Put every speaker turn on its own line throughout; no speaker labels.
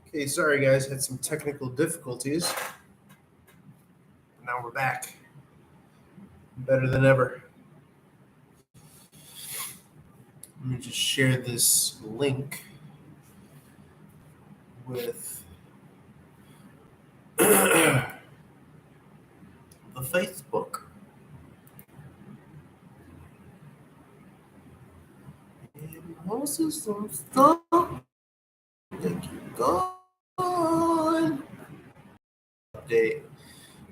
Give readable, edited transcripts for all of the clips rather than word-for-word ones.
Okay, sorry guys, had some technical difficulties. Now we're back. Better than ever. Let me just share this link with the Facebook. And Moses, some stuff. Thank you, God. Update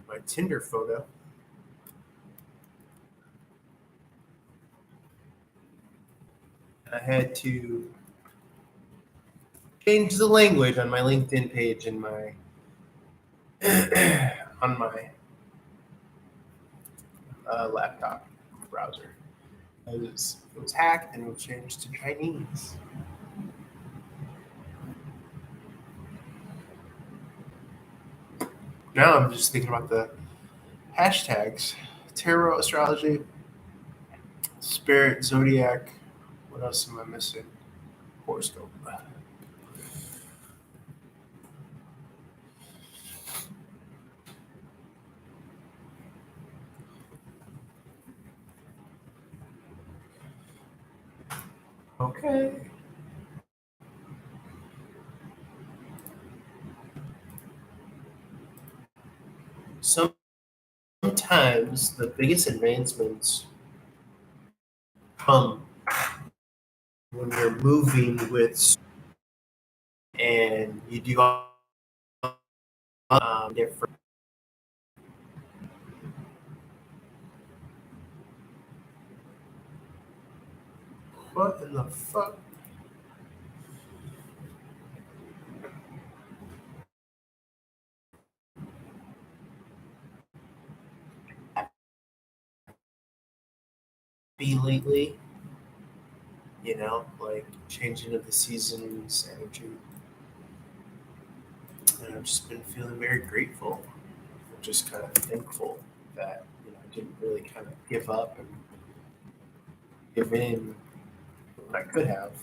my Tinder photo. I had to change the language on my LinkedIn page and my on my laptop browser. It was hacked and it was changed to Chinese. Now I'm just thinking about the hashtags: tarot, astrology, spirit, zodiac. What else am I missing? Horoscope. Okay. Sometimes the biggest advancements come when you're moving with and you do different. What in the fuck? Be lately, like changing of the seasons, energy. And I've just been feeling very grateful. I'm just kind of thankful that I didn't really kind of give up and give in when I could have.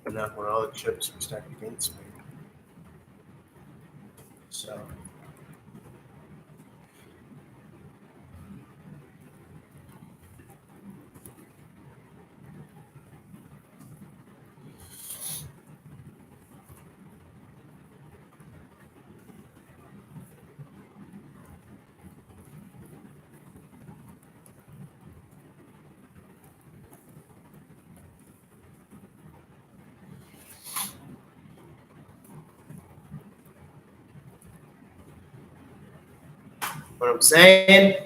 But not when all the chips were stacked against me. So what I'm saying,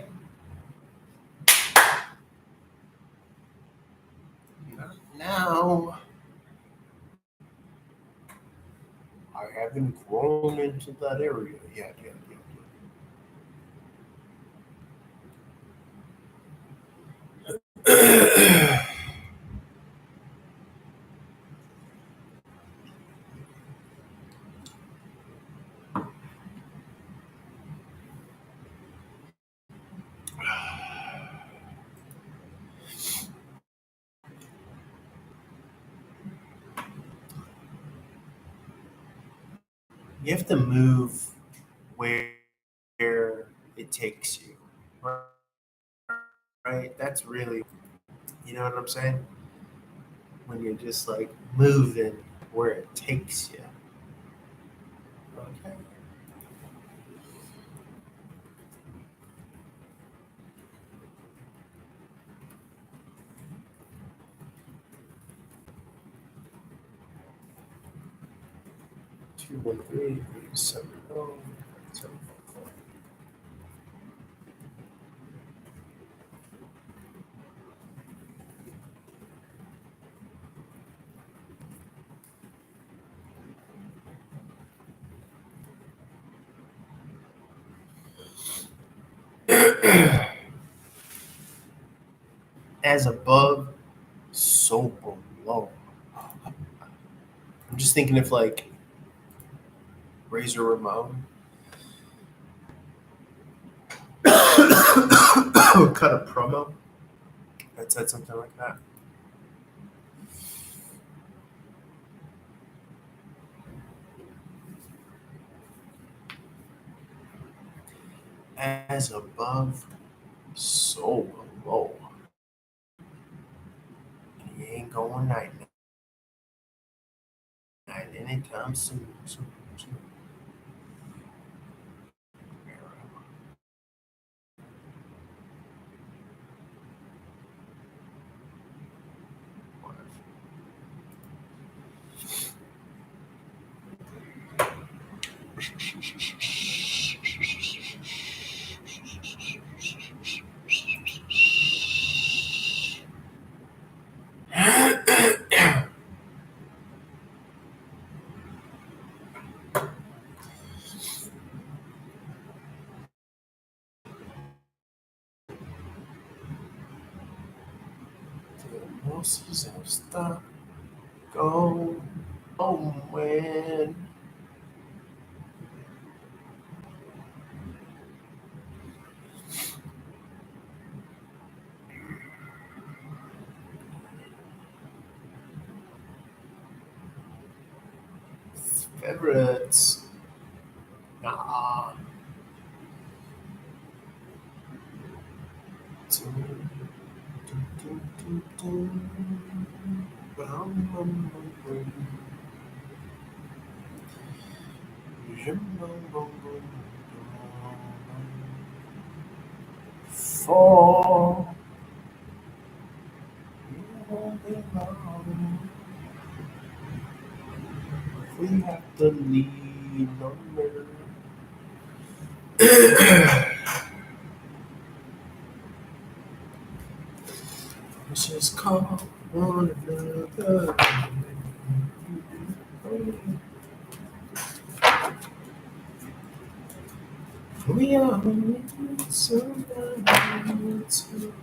not now. I haven't grown into that area yet. You have to move where it takes you, right? That's really, you know what I'm saying? When you're just like moving where it takes you. Okay. 213-870. As above, so below. I'm just thinking if like Razor Ramon cut a promo that said something like that. as above, so below. And he ain't going night night anytime soon. Soon. The horses have stopped going when favorites. Nah. For you won't be long. We have to lean on her. Let's just call one another. We are somebody to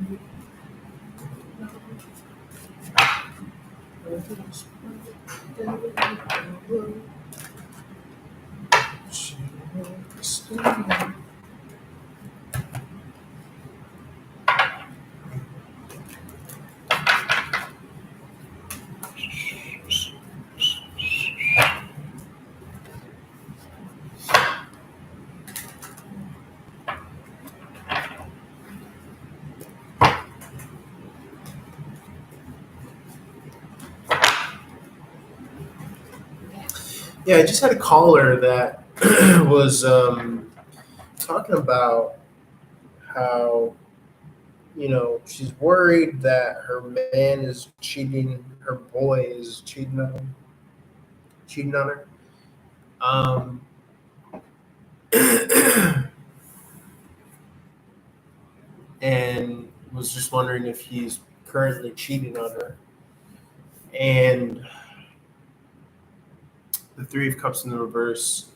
Yeah, I just had a caller that was talking about how she's worried that her man is cheating, her boy is cheating on her. Um, and was just wondering if he's currently cheating on her. And the Three of Cups in the reverse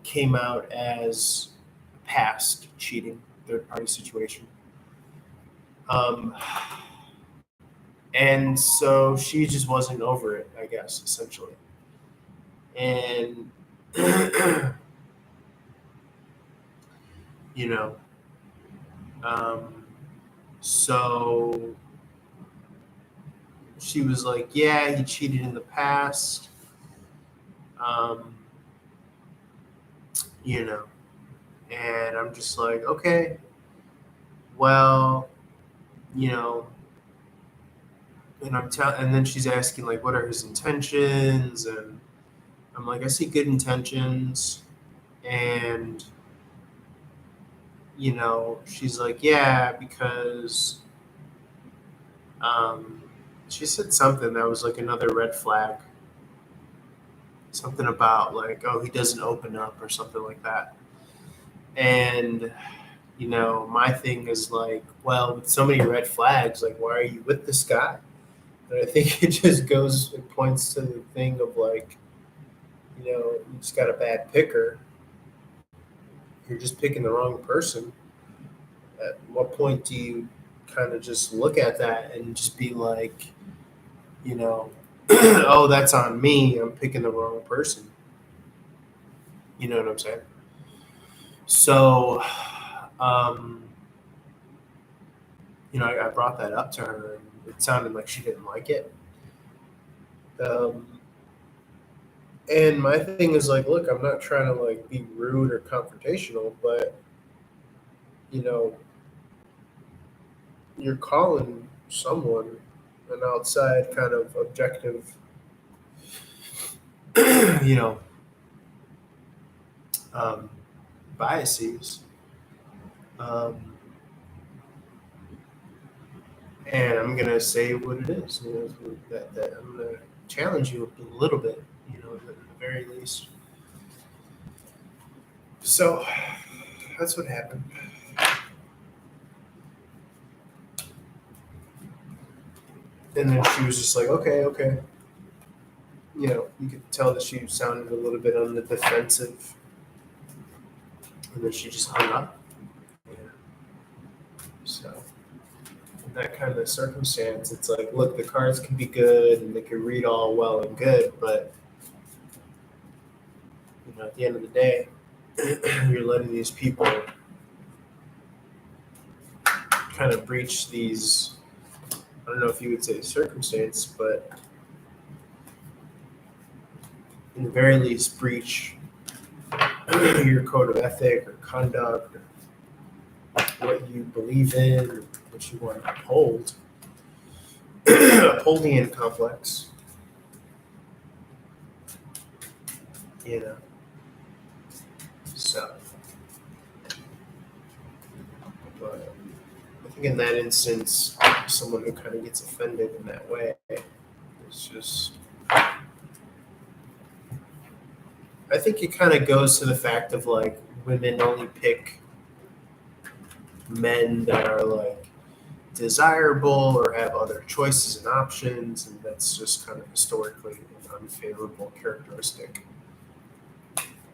came out as past cheating, third party situation. Um, and so she just wasn't over it, I guess, essentially. And, you know, um, so she was like, yeah, he cheated in the past. Um, you know, and I'm just like, okay, well, you know, and then she's asking like, what are his intentions? And I'm like, I see good intentions. And, she's like, yeah, because um, she said something that was like another red flag. Something about like, oh, he doesn't open up or something like that. And, my thing is like, well, with so many red flags, like, why are you with this guy? And I think it points to the thing of like, you just got a bad picker. You're just picking the wrong person. At what point do you kind of just look at that and just be like, you know, oh, that's on me. I'm picking the wrong person. You know what I'm saying? So, um, I brought that up to her, and it sounded like she didn't like it. Um, and my thing is like, look, I'm not trying to like be rude or confrontational, but you know, you're calling someone an outside kind of objective, you know, um, biases. Um, and I'm gonna say what it is. You know, that I'm gonna challenge you a little bit. You know, at the very least. So that's what happened. And then she was just like, okay, okay. You know, you could tell that she sounded a little bit on the defensive, and then she just hung up. Yeah. So in that kind of circumstance, it's like, look, the cards can be good and they can read all well and good, but you know, at the end of the day, you're letting these people kind of breach these. I don't know if you would say circumstance, but in the very least, breach your code of ethic or conduct, or what you believe in, or what you want to uphold. Upholdian complex, you know. So, but I think in that instance, someone who kind of gets offended in that way is just. I think it kind of goes to the fact of like women only pick men that are like desirable or have other choices and options, and that's just kind of historically an unfavorable characteristic.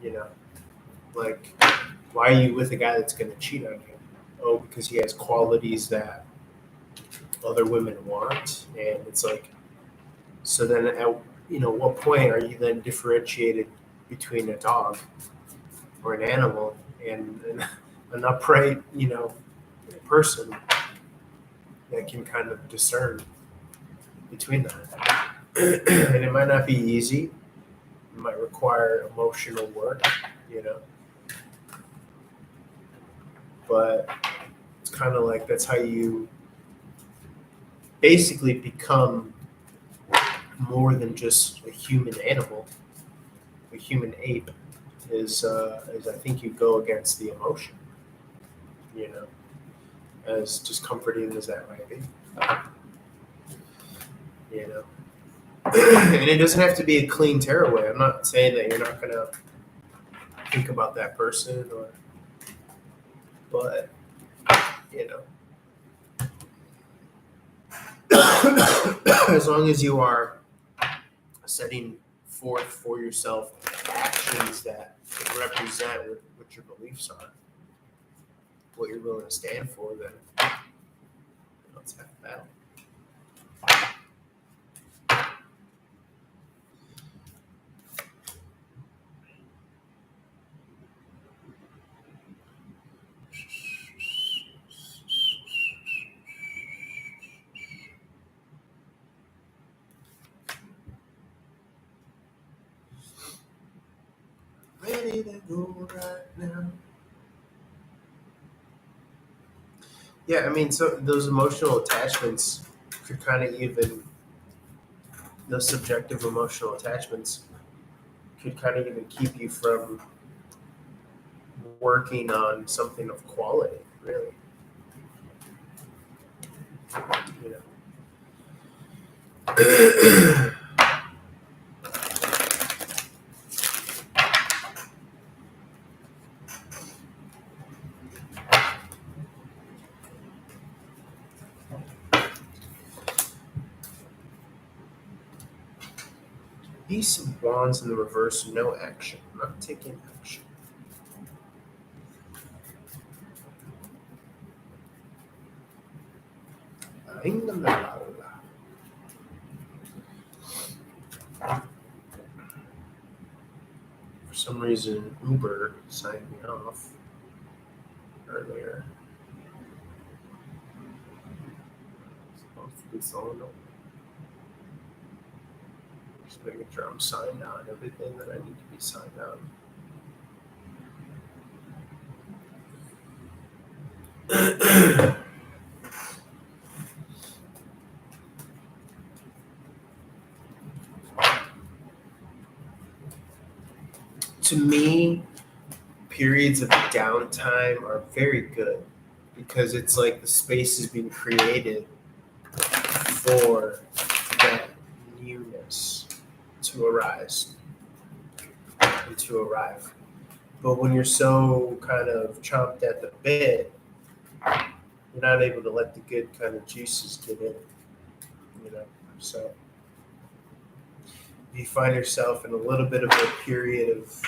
You know, like why are you with a guy that's going to cheat on you? Oh, because he has qualities that other women want, and it's like, so then at what point are you then differentiated between a dog or an animal and an upright person that can kind of discern between that? And it might not be easy. It might require emotional work, you know, but it's kind of like that's how you basically become more than just a human animal, a human ape. Is I think you go against the emotion, you know, as just comforting as that might be, you know. And it doesn't have to be a clean tearaway. I'm not saying that you're not gonna think about that person, or, but you know, as long as you are setting forth for yourself actions that represent what your beliefs are, what you're willing to stand for, then let's have a battle. Ready to go right now. Yeah, I mean, so those emotional attachments could kind of even, those subjective emotional attachments could kind of even keep you from working on something of quality, really. You know. Ace of Wands in the reverse, no action, not taking action. For some reason, Uber signed me off earlier. So just making sure I'm signed on everything that I need to be signed on. To me, periods of downtime are very good because it's like the space is being created for that newness to arise and to arrive. But when you're so kind of chomped at the bit, you're not able to let the good kind of juices get in, you know. So you find yourself in a little bit of a period of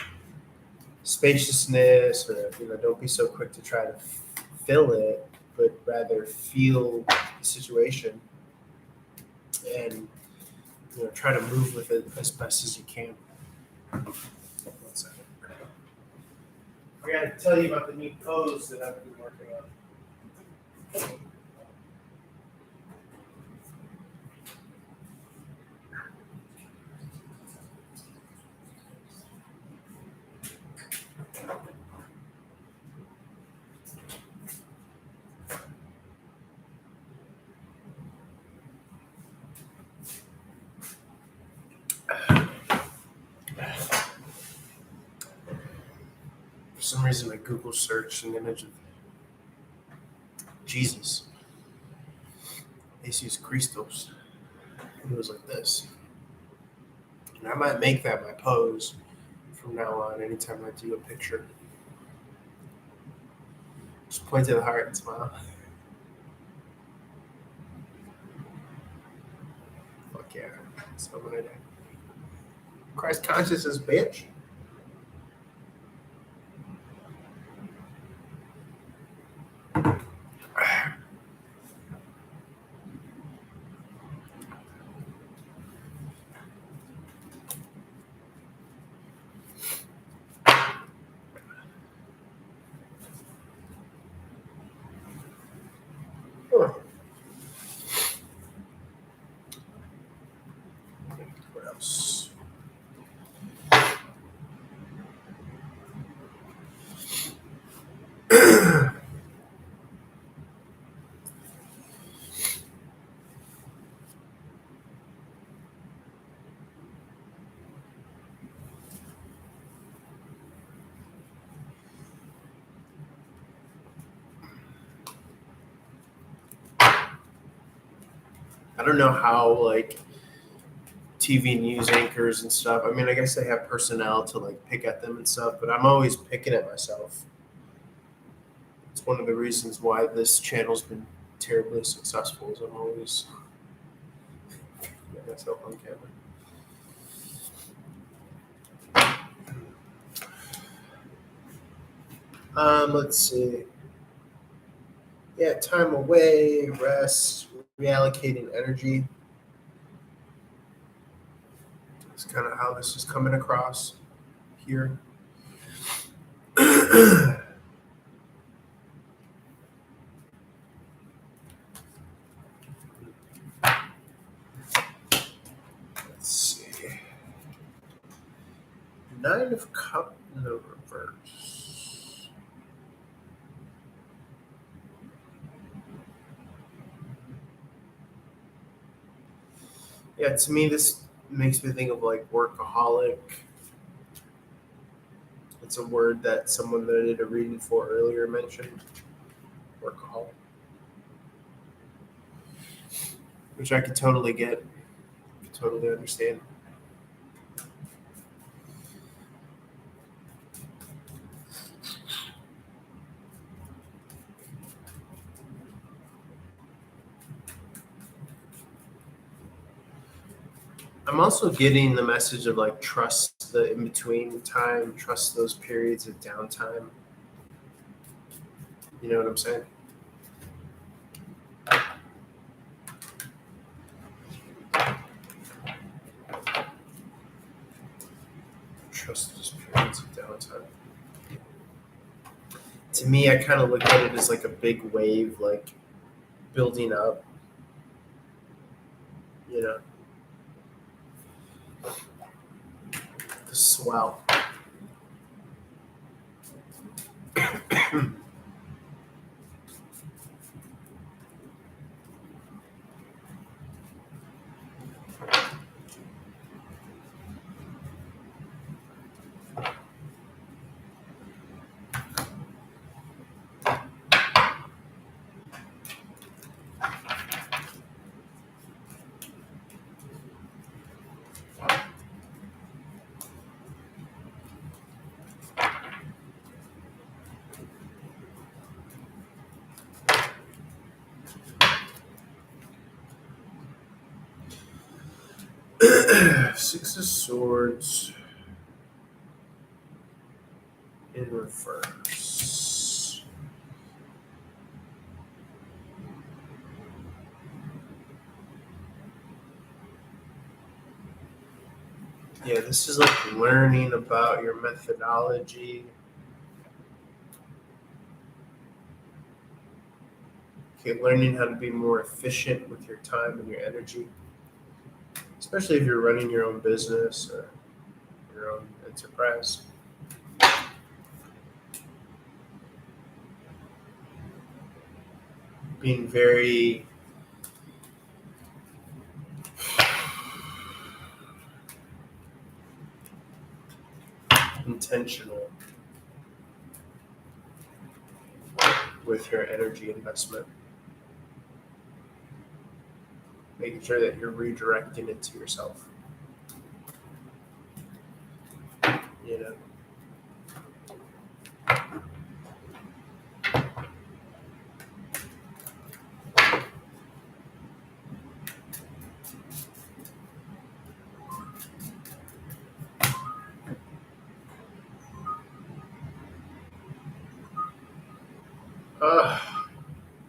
spaciousness, or don't be so quick to try to fill it, but rather feel the situation and try to move with it as best as you can. 1 second. I got to tell you about the new pose that I've been working on. For some reason, I Google searched an image of Jesus, Jesus Christos, and it was like this. And I might make that my pose from now on. Anytime I do a picture, just point to the heart and smile. Fuck yeah, that's what I'm gonna do. Christ consciousness, bitch. What else? I don't know how TV news anchors and stuff. I mean, I guess they have personnel to pick at them and stuff, but I'm always picking at myself. It's one of the reasons why this channel's been terribly successful. Is I'm always picking at myself on camera. Let's see. Yeah, time away, rest, reallocating energy. That's kind of how this is coming across here. Let's see. 9 of Cups in the reverse. Yeah, to me, this makes me think of workaholic. It's a word that someone that I did a reading for earlier mentioned. Workaholic. Which I could totally get. Totally understand. I'm also getting the message of trust the in between time, trust those periods of downtime. You know what I'm saying? Trust those periods of downtime. To me, I kind of look at it as a big wave, building up. The swell. Six of Swords in reverse. Yeah, this is like learning about your methodology. Okay, learning how to be more efficient with your time and your energy, especially if you're running your own business or your own enterprise. Being very intentional with your energy investment, making sure that you're redirecting it to yourself. You know,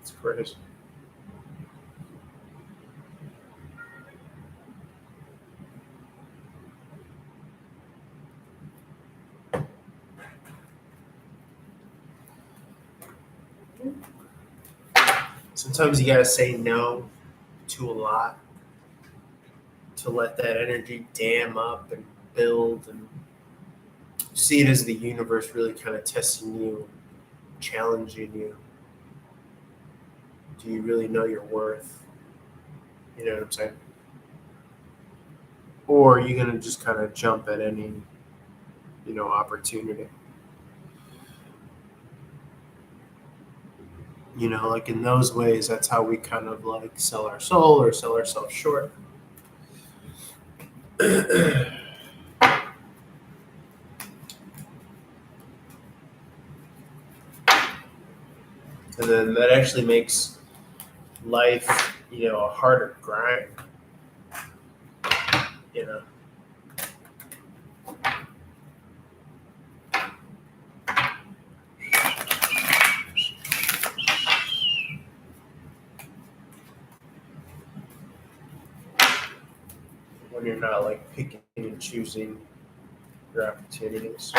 it's crazy. Sometimes you gotta say no to a lot to let that energy dam up and build, and see it as the universe really kind of testing you, challenging you. Do you really know your worth? You know what I'm saying? Or are you gonna just kind of jump at any, opportunity? Like in those ways, that's how we kind of like sell our soul or sell ourselves short. And then that actually makes life, a harder grind. You know, when you're not like picking and choosing your opportunities.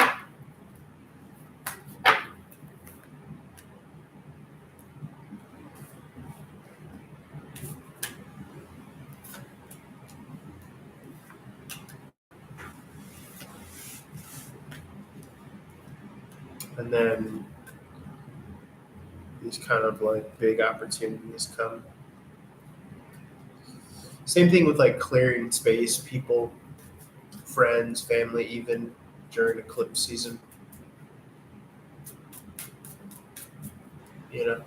And then these kind of like big opportunities come. Same thing with like clearing space, people, friends, family, even during eclipse season. You know,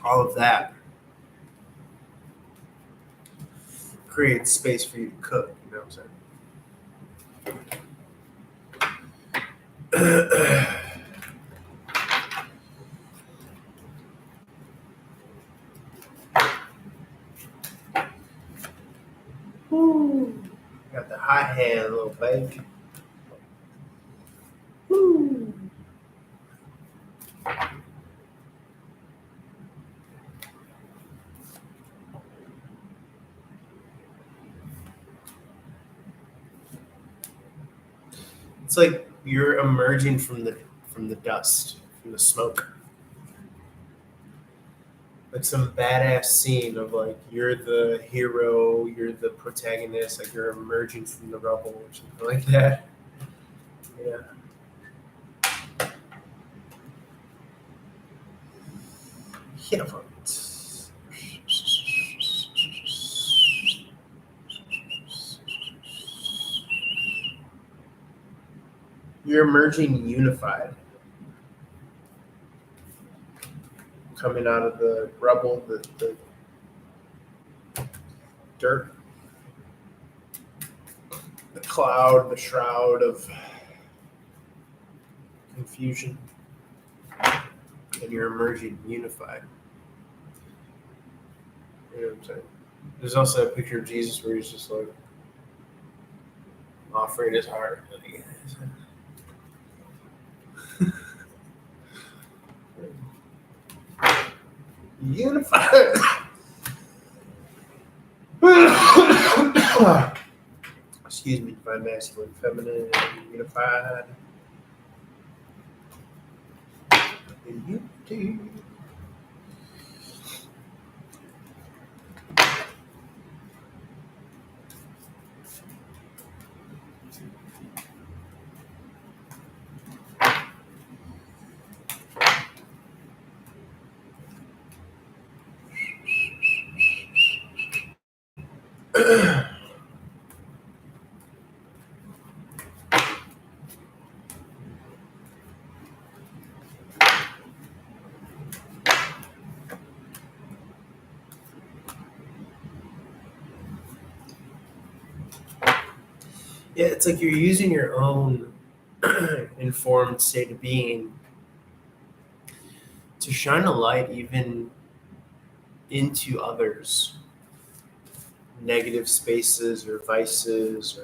all of that creates space for you to cook. You know what I'm saying? Woo. Got the hot hand, little baby. Woo. It's like you're emerging from the dust, from the smoke. Like some badass scene of like you're the hero, you're the protagonist, like you're emerging from the rubble or something like that. Yeah. Yeah. But you're emerging unified, coming out of the rubble, the dirt, the cloud, the shroud of confusion, and you're emerging unified. You know what I'm saying? There's also a picture of Jesus where he's just like offering his heart. Unified. Excuse me, divine masculine, feminine, unified. Unity. Yeah, it's like you're using your own informed state of being to shine a light even into others' negative spaces or vices,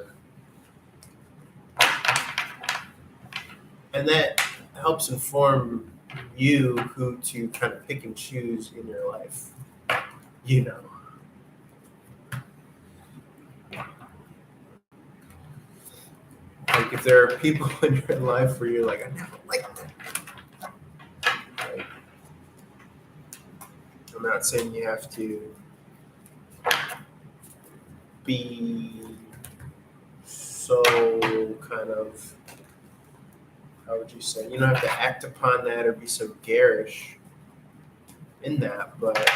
and that helps inform you who to kind of pick and choose in your life. You know. Like if there are people in your life where you're like, I never liked them. Like, I'm not saying you have to be so kind of, how would you say, you don't have to act upon that or be so garish in that, but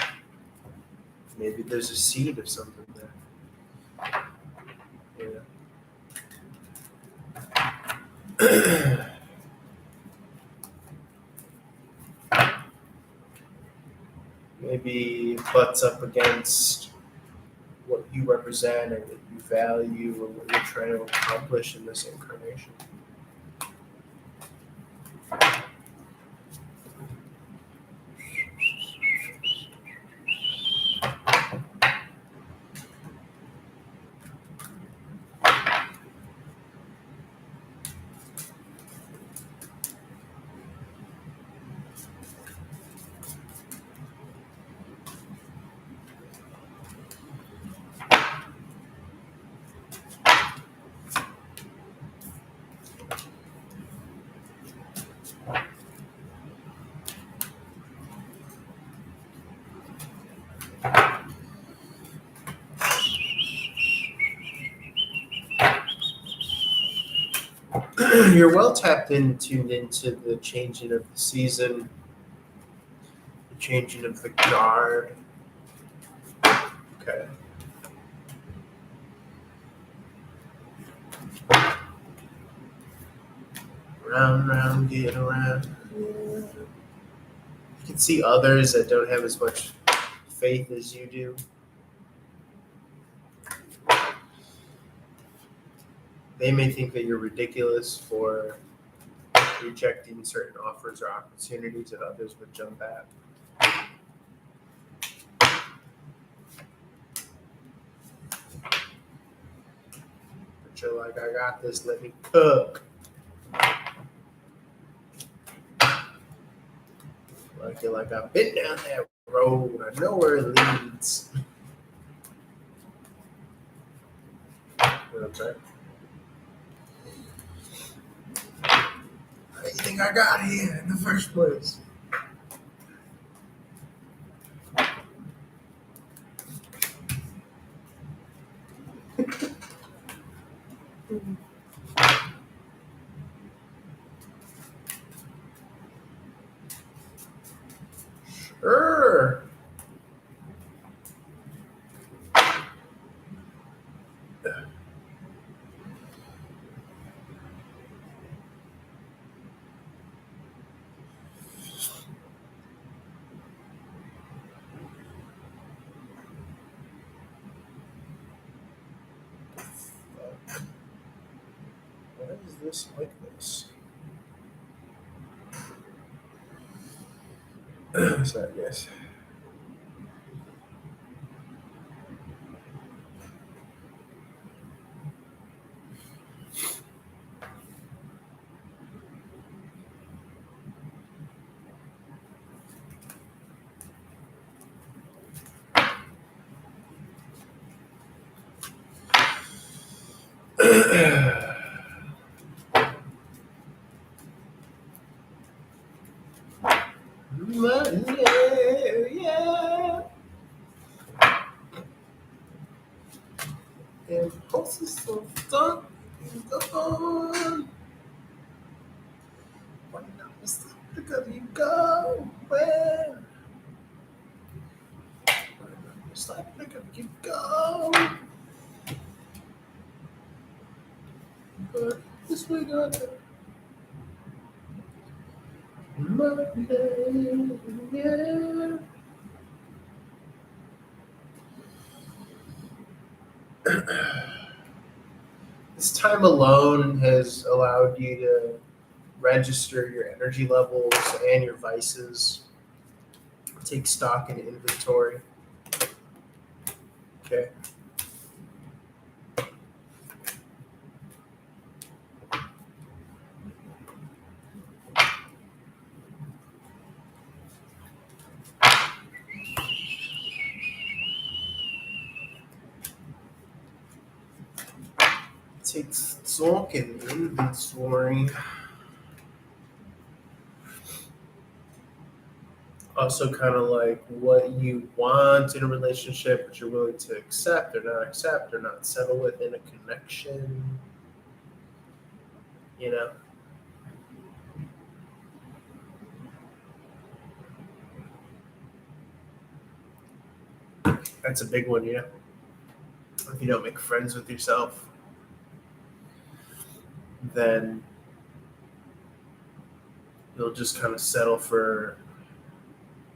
maybe there's a seed of something there. Yeah. Maybe it butts up against what you represent or what you value or what you're trying to accomplish in this incarnation. You're well tapped in, tuned into the changing of the season, the changing of the guard. Okay. Round, round, get around. You can see others that don't have as much faith as you do. They may think that you're ridiculous for rejecting certain offers or opportunities that others would jump at. But you're like, I got this, let me cook. Like you're like, I've been down that road, I know where it leads. You know what I'm saying? How do you think I got here in the first place? Sure. this like this. Sorry, guys. Yeah, yeah. And horses so done. Gone. Why not because you go where? It's like because you go. But this way got to Monday. Yeah. This time alone has allowed you to register your energy levels and your vices, take stock and inventory. Okay. Take stock and inventory. Also, kind of like what you want in a relationship, what you're willing to accept or not settle with in a connection. You know, that's a big one. You know, if you don't make friends with yourself, then you'll just kind of settle for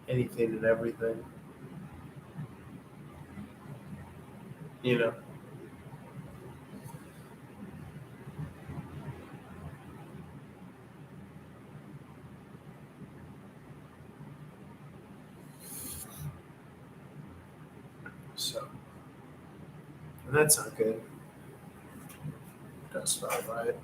anything and everything. You know, so and that's not good. That's not right.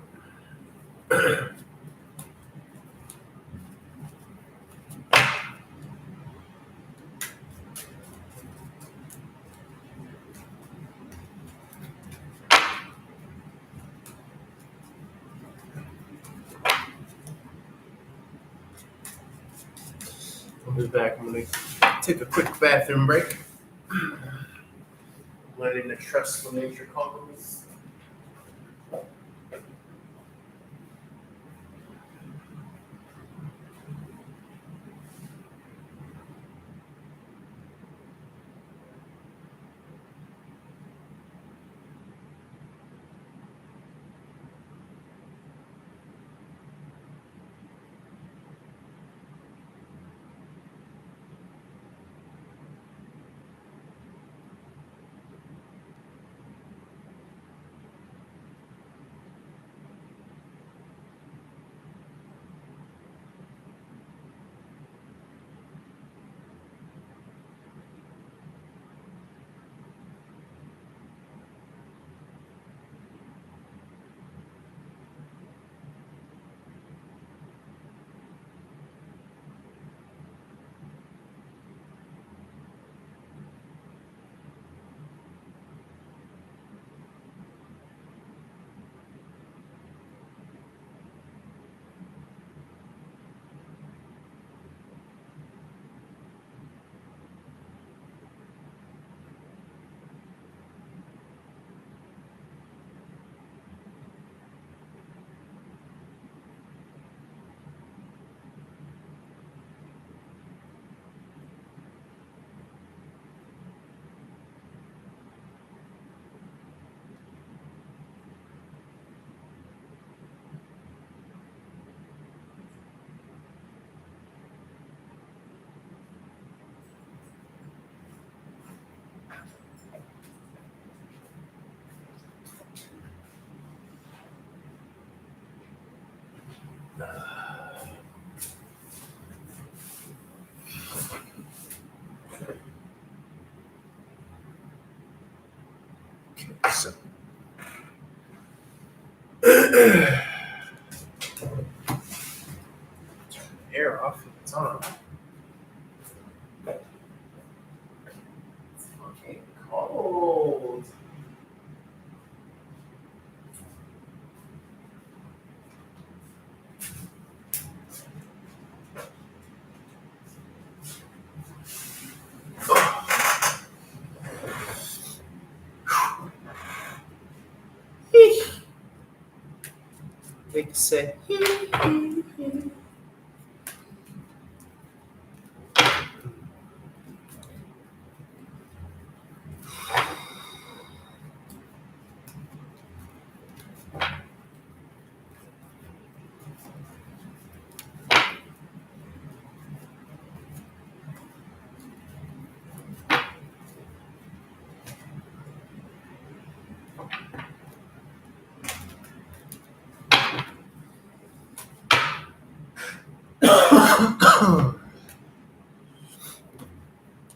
I'll be back. I'm gonna take a quick bathroom break. Learning to trust what nature calls. Okay, so turn the air off if it's on. It's fucking cold. They can say,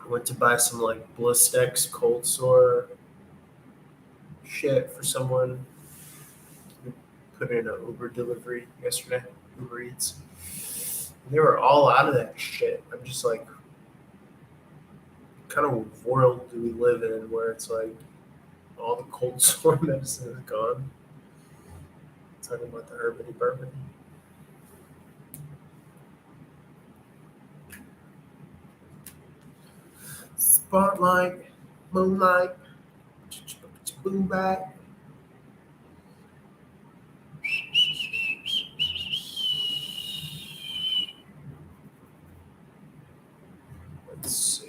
I went to buy some like Blistex cold sore shit for someone who put in an Uber delivery yesterday, Uber Eats. And they were all out of that shit. I'm just like, what kind of world do we live in where it's like all the cold sore medicine is gone? Talking about the Herbity Bourbon. Spotlight, moonlight, boom back. Let's see.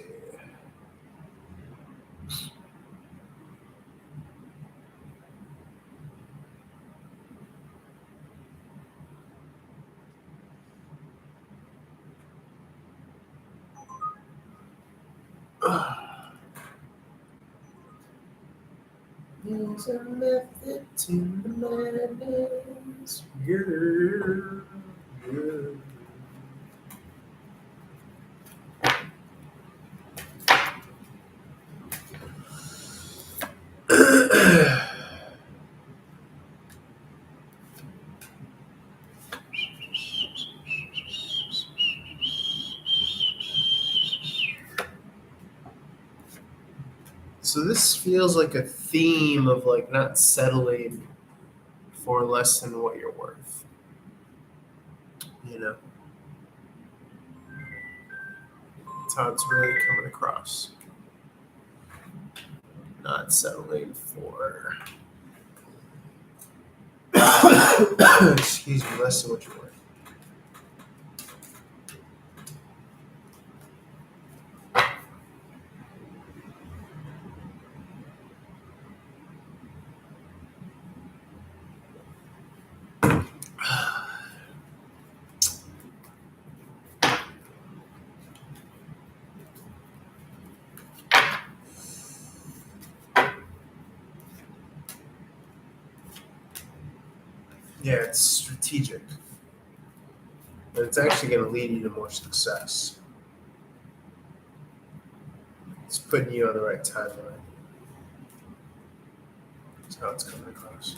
There's a method to the madness. Yeah. So this feels like a theme of like not settling for less than what you're worth. You know, that's how it's really coming across. Not settling for, excuse me, less than what you're worth. Yeah, it's strategic. But it's actually going to lead you to more success. It's putting you on the right timeline. That's how it's coming across.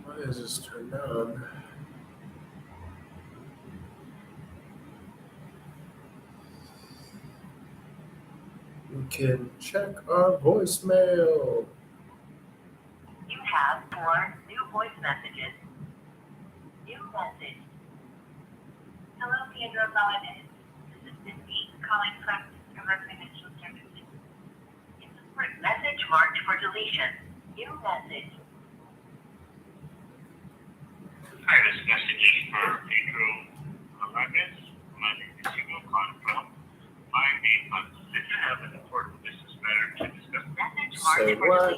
Why is this turned on? We can check our voicemail.
You have 4 new voice messages. New message. Hello, Pedro Gonzalez. This is Cindy calling from Discover Financial Services. Insert message marked for deletion. New message.
say, what?
New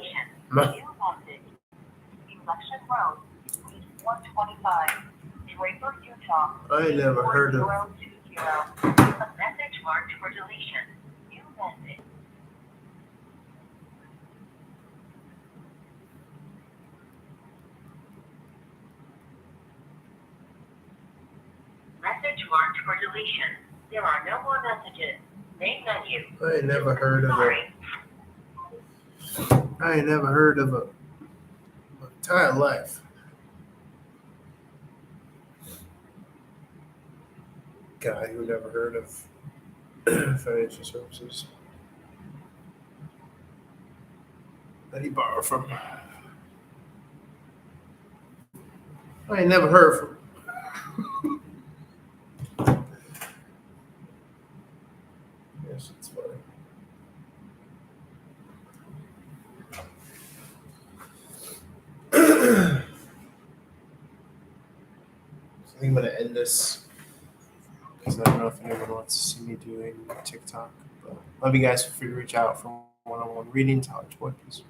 message. Election Road, Suite 125, Draper, Utah.
I ain't never heard of.
4020. A message marked for deletion. New message. Message marked for deletion. There are no more messages. Main menu.
I ain't never heard of
Sorry.
I ain't never heard of a my entire life. Guy who never heard of financial services that he borrowed from. I ain't never heard from. Yes, it's funny. I think I'm gonna end this because I don't know if anyone wants to see me doing TikTok. But love you guys. Feel free to reach out for one-on-one readings. I'll enjoy. Peace.